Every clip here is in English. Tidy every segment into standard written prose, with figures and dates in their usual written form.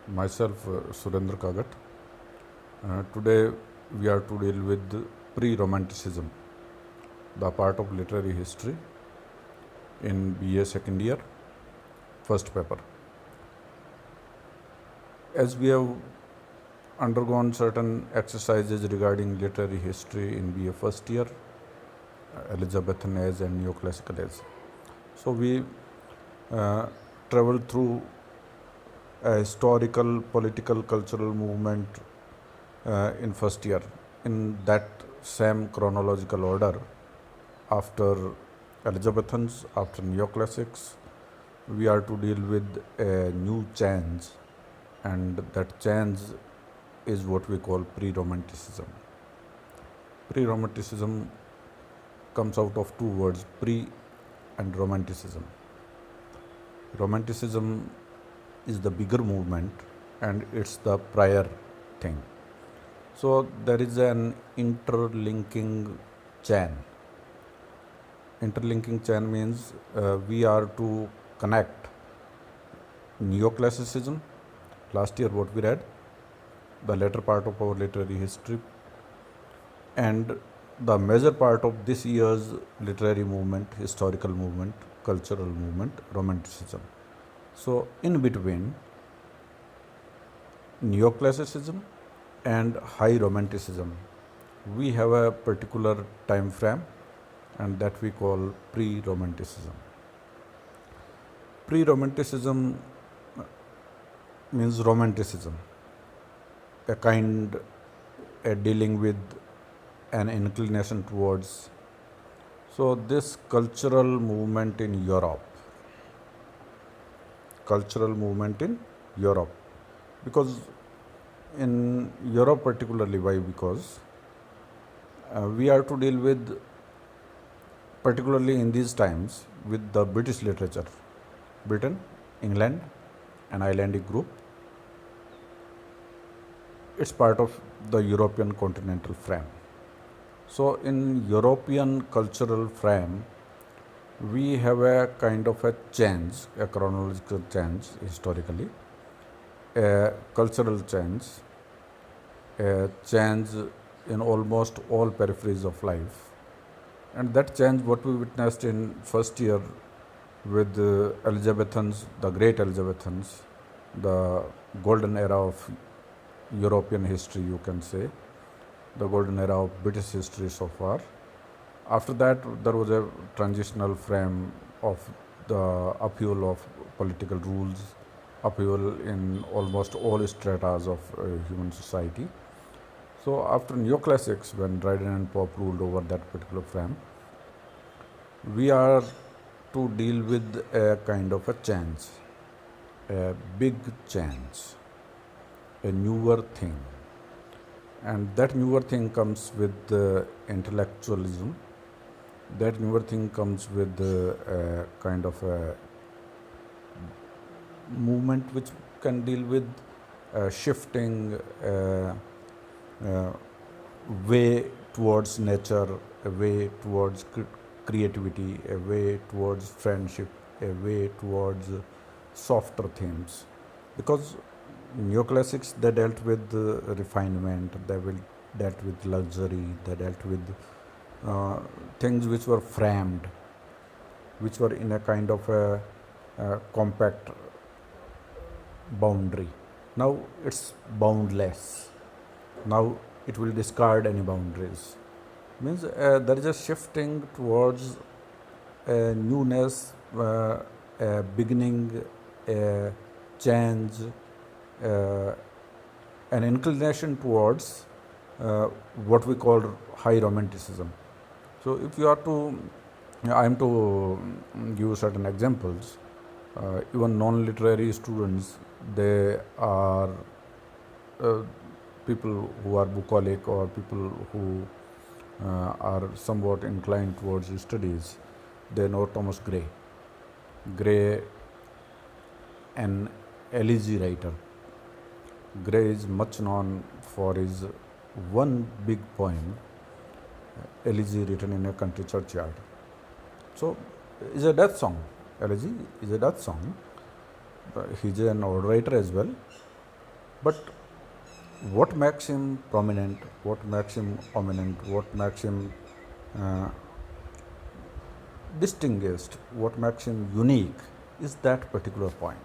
Myself, Surendra Kagat. Today we are to deal with pre-romanticism, the part of literary history in BA second year, first paper. As we have undergone certain exercises regarding literary history in BA first year, Elizabethan age and neoclassical age. So we traveled through a historical, political, cultural movement in first year in that same chronological order. After Elizabethans, after neoclassics, we are to deal with a new change, and that change is what we call pre-romanticism. Pre-romanticism comes out of two words, pre and romanticism. Romanticism is the bigger movement and it's the prior thing. So there is an interlinking chain. Interlinking chain means we are to connect neoclassicism, last year what we read, the later part of our literary history, and the major part of this year's literary movement, historical movement, cultural movement, romanticism. So in between neoclassicism and high romanticism, we have a particular time frame, and that we call pre-romanticism. Pre-romanticism means romanticism, a kind, a dealing with an inclination towards. So this cultural movement in Europe, because in Europe particularly, why? Because we are to deal with, particularly in these times, with the British literature, Britain, England, an Icelandic group. It's part of the European continental frame. So in European cultural frame, we have a kind of a change, a chronological change historically, a cultural change, a change in almost all peripheries of life. And that change, what we witnessed in first year with the Elizabethans, the great Elizabethans, the golden era of European history, you can say, the golden era of British history so far. After that, there was a transitional frame of the upheaval of political rules, upheaval in almost all stratas of human society. So after neoclassics, when Dryden and Pope ruled over that particular frame, we are to deal with a kind of a change, a big change, a newer thing. And that newer thing comes with intellectualism. That newer thing comes with a kind of a movement which can deal with shifting way towards nature, a way towards creativity, a way towards friendship, a way towards softer themes. Because neoclassics, they dealt with refinement, dealt with luxury, they dealt with things which were framed, which were in a kind of a compact boundary. Now it's boundless. Now it will discard any boundaries. Means there is a shifting towards a newness, a beginning, a change, an inclination towards what we call high romanticism. So if you are to, I am to give certain examples. Even non-literary students, they are people who are bucolic or people who are somewhat inclined towards studies. They know Thomas Gray. Gray, an elegy writer. Gray is much known for his one big poem, Elegy written in a country churchyard. So, it's a death song. Elegy is a death song. He's an old writer as well. But what makes him prominent, what makes him eminent, what makes him uh, distinguished, what makes him unique is that particular point.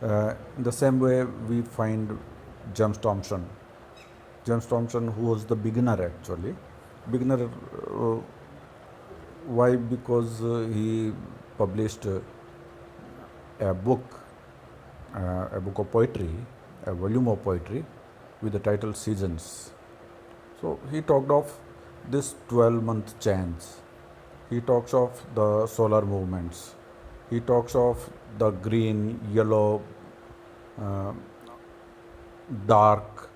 In the same way, we find James Thompson. James Thompson, who was the beginner actually. Beginner, why? Because he published a book, a book of poetry, a volume of poetry with the title Seasons. So he talked of this 12-month change. He talks of the solar movements. He talks of the green, yellow, uh, dark,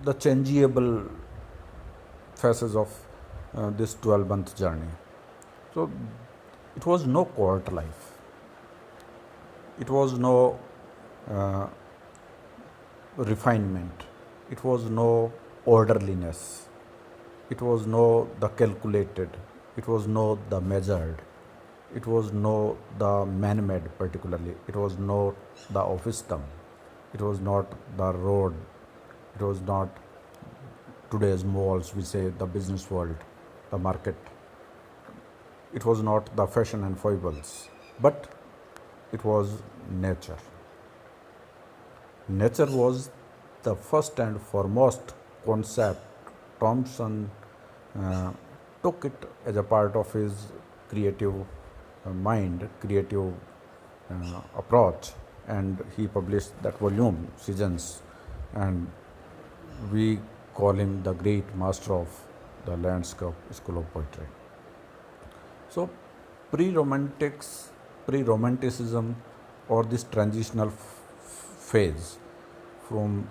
the changeable phases of this 12-month journey. So it was no court life. It was no uh, refinement. It was no orderliness. It was no the calculated. It was no the measured. It was no the man-made particularly. It was not the officedom. It was not the road. It was not today's malls, we say the business world, the market. It was not the fashion and foibles, but it was nature. Nature was the first and foremost concept. Thompson uh, took it as a part of his creative mind, creative approach, and he published that volume, Seasons, and we call him the great master of the landscape school of poetry. So, pre-romantics, pre-romanticism, or this transitional phase from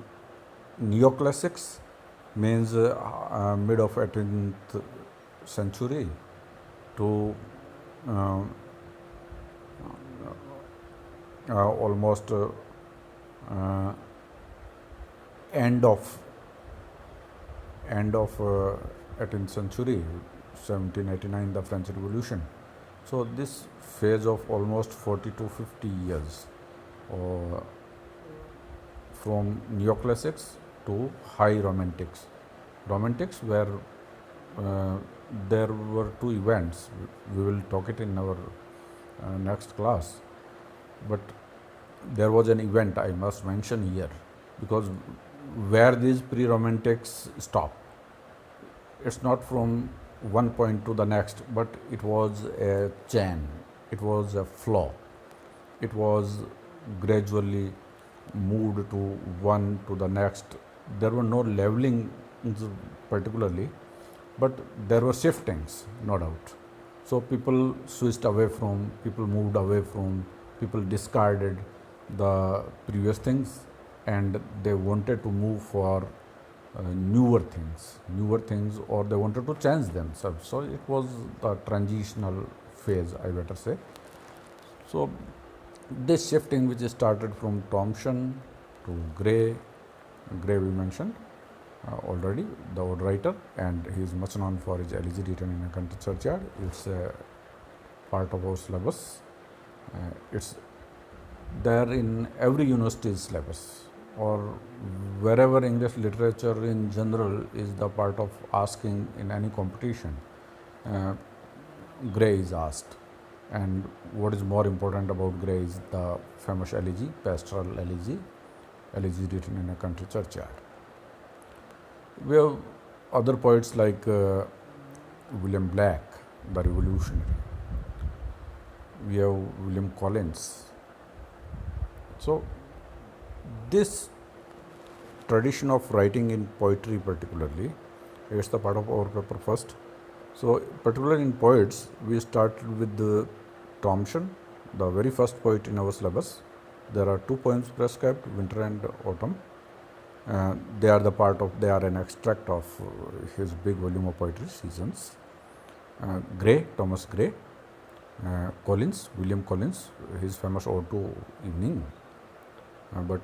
neoclassics means mid of 18th century to uh, almost end of 18th century, 1789, the French Revolution. So this phase of almost 40 to 50 years, uh, from neoclassics to high romantics. Romantics where there were two events. We will talk it in our next class. But there was an event I must mention here, because where these pre-romantics stop, it's not from one point to the next, but it was a chain, it was a flow, it was gradually moved to one to the next. There were no leveling particularly, but there were shiftings, no doubt. So people switched away from, people moved away from, people discarded the previous things, and they wanted to move for newer things, or they wanted to change themselves. So it was the transitional phase, I better say. So this shifting, which started from Thompson to Gray we mentioned already, the old writer, and he is much known for his elegy written in a country churchyard. It's a part of our syllabus. It's there in every university's syllabus, or wherever English literature in general is the part of asking in any competition. Gray is asked. And what is more important about Gray is the famous elegy, pastoral elegy written in a country churchyard. We have other poets like William Black, the revolutionary. We have William Collins. So this tradition of writing in poetry particularly, it's the part of our paper first. So particularly in poets, we started with the Thompson, the very first poet in our syllabus. There are two poems prescribed, Winter and Autumn. They are an extract of his big volume of poetry, Seasons. Gray, Thomas Gray. Collins, William Collins, his famous Ode to Evening. But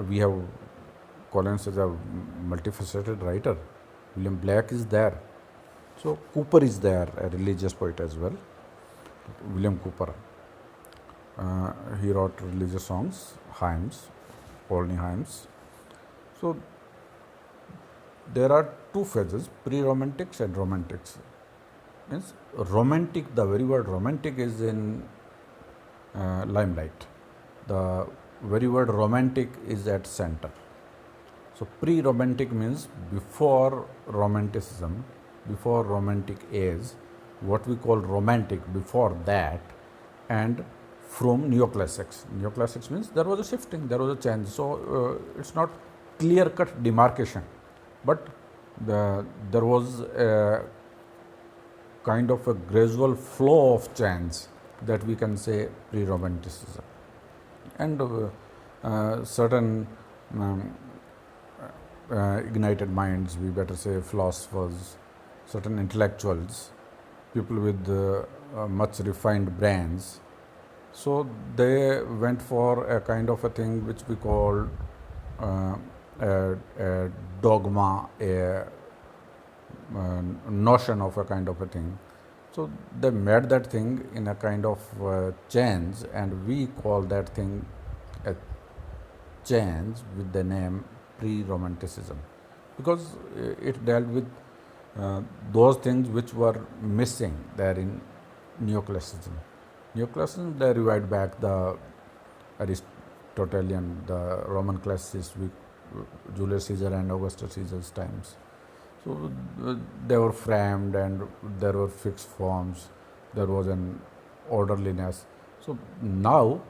we have Collins as a multifaceted writer. William Black is there. So Cooper is there, a religious poet as well. William Cooper. He wrote religious songs, hymns, Polnyheims. So there are two phases, pre-romantics and romantics. Means romantic, the very word romantic is in limelight. The very word romantic is at center. So pre-romantic means before romanticism, before romantic age, what we call romantic before that, and from neoclassics. Neoclassics means there was a shifting, there was a change. So it's not clear-cut demarcation, but there was a kind of a gradual flow of change that we can say pre-romanticism, and certain um, ignited minds, we better say philosophers, certain intellectuals, people with much refined brains. So they went for a kind of a thing which we call a dogma, a notion of a kind of a thing. So they made that thing in a kind of change, and we call that thing a change with the name pre-romanticism, because it dealt with those things which were missing there in neoclassicism. Neoclassicism, they revived back the Aristotelian, the Roman classicists with Julius Caesar and Augustus Caesar's times. So they were framed and there were fixed forms, there was an orderliness. So now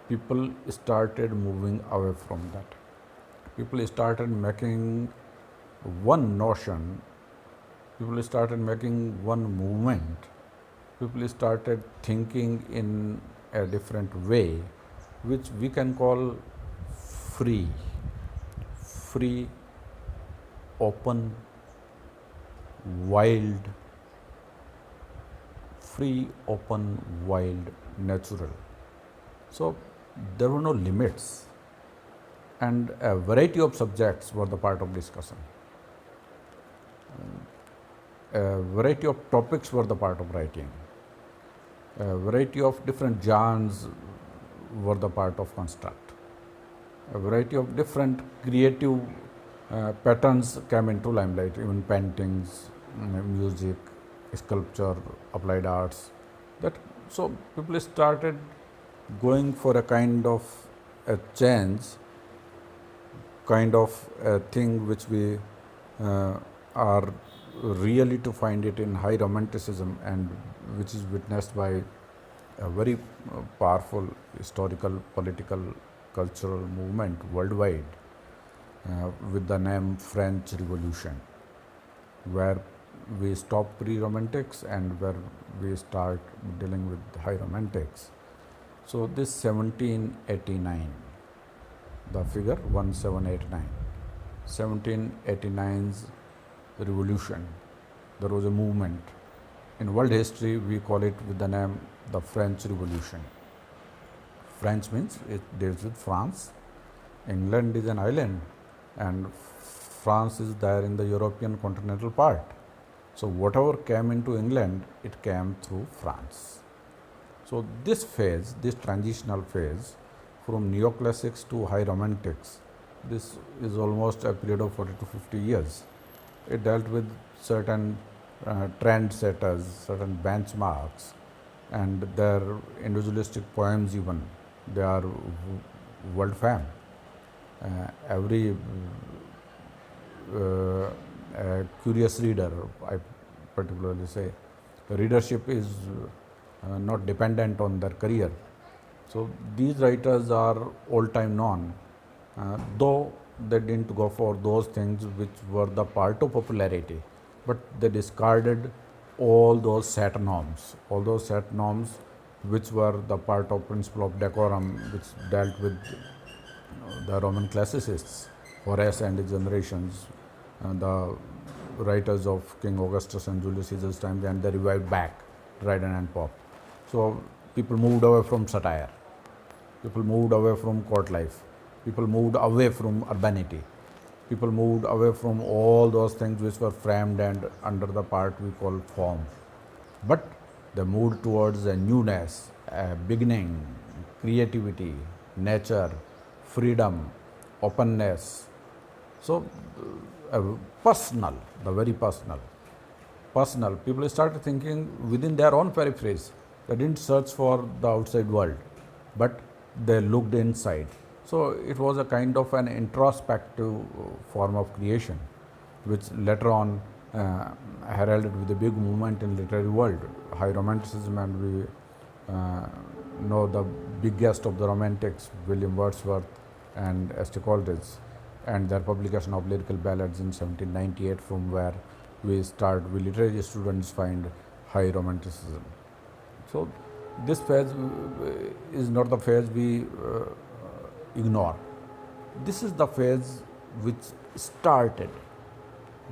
people started moving away from that. People started making one notion, people started making one movement, people started thinking in a different way, which we can call free, free, open, wild, free, open, wild, natural. So there were no limits, and a variety of subjects were the part of discussion. A variety of topics were the part of writing. A variety of different genres were the part of construct. A variety of different creative patterns came into limelight, even paintings, music, sculpture, applied arts. That so people started going for a kind of a change, kind of a thing which we are really to find it in high romanticism, and which is witnessed by a very powerful historical, political, cultural movement worldwide with the name French Revolution, where we stop pre-romantics and where we start dealing with high romantics. So this 1789, the figure 1789, 1789's revolution, there was a movement. In world history, we call it with the name the French Revolution. French means it deals with France. England is an island, and France is there in the European continental part. So whatever came into England, it came through France. So this phase, this transitional phase from neoclassics to high romantics, this is almost a period of 40 to 50 years. It dealt with certain trend setters, certain benchmarks, and their individualistic poems even, they are world fame. Every curious reader, I particularly say, readership is not dependent on their career. So these writers are all time known, though they didn't go for those things which were the part of popularity, but they discarded all those set norms, which were the part of principle of decorum, which dealt with the Roman classicists, Horace and his generations, the writers of King Augustus and Julius Caesar's time, and they revived back Dryden and Pope. So people moved away from satire, people moved away from court life, people moved away from urbanity, people moved away from all those things which were framed and under the part we call form. But they moved towards a newness, a beginning, creativity, nature, freedom, openness. So, personal, the very personal. People started thinking within their own peripheries. They didn't search for the outside world, but they looked inside. So it was a kind of an introspective form of creation, which later on heralded with a big movement in literary world, high romanticism, and we know the biggest of the romantics, William Wordsworth and S.T. Coleridge, and their publication of lyrical ballads in 1798, from where we literary students find high romanticism. So this phase is not the phase we ignore. This is the phase which started,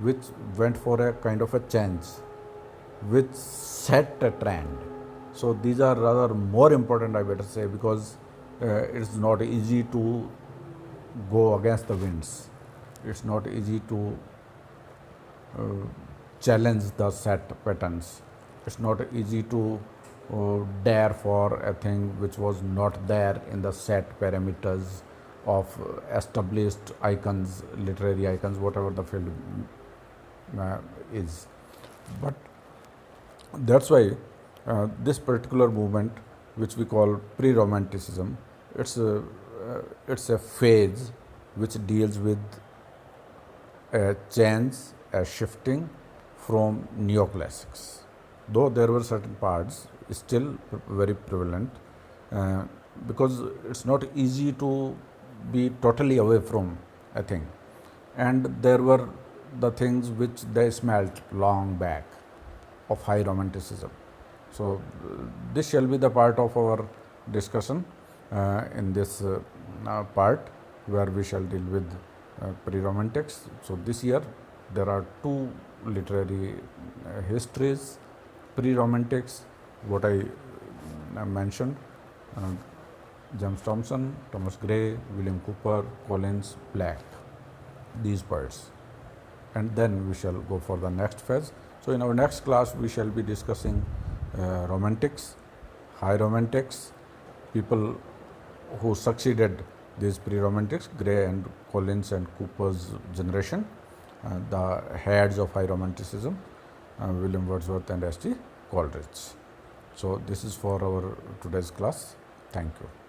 which went for a kind of a change, which set a trend. So these are rather more important, I better say, because it's not easy to go against the winds. It's not easy to uh, challenge the set patterns. It's not easy to dare for a thing which was not there in the set parameters of established icons, literary icons, whatever the field is. But that's why this particular movement, which we call pre-romanticism, it's a phase which deals with a change, a shifting from neoclassics. Though there were certain parts still very prevalent, because it's not easy to be totally away from a thing, and there were the things which they smelt long back of high romanticism. So this shall be the part of our discussion in this part, where we shall deal with pre-romantics. So this year there are two literary histories, pre-romantics, what I mentioned, uh, James Thompson, Thomas Gray, William Cooper, Collins, Black, these poets. And then we shall go for the next phase. So in our next class we shall be discussing romantics, high romantics, people who succeeded these pre-romantics, Gray and Collins and Cooper's generation, the heads of high romanticism, William Wordsworth and S.T. Coleridge. So this is for our today's class. Thank you.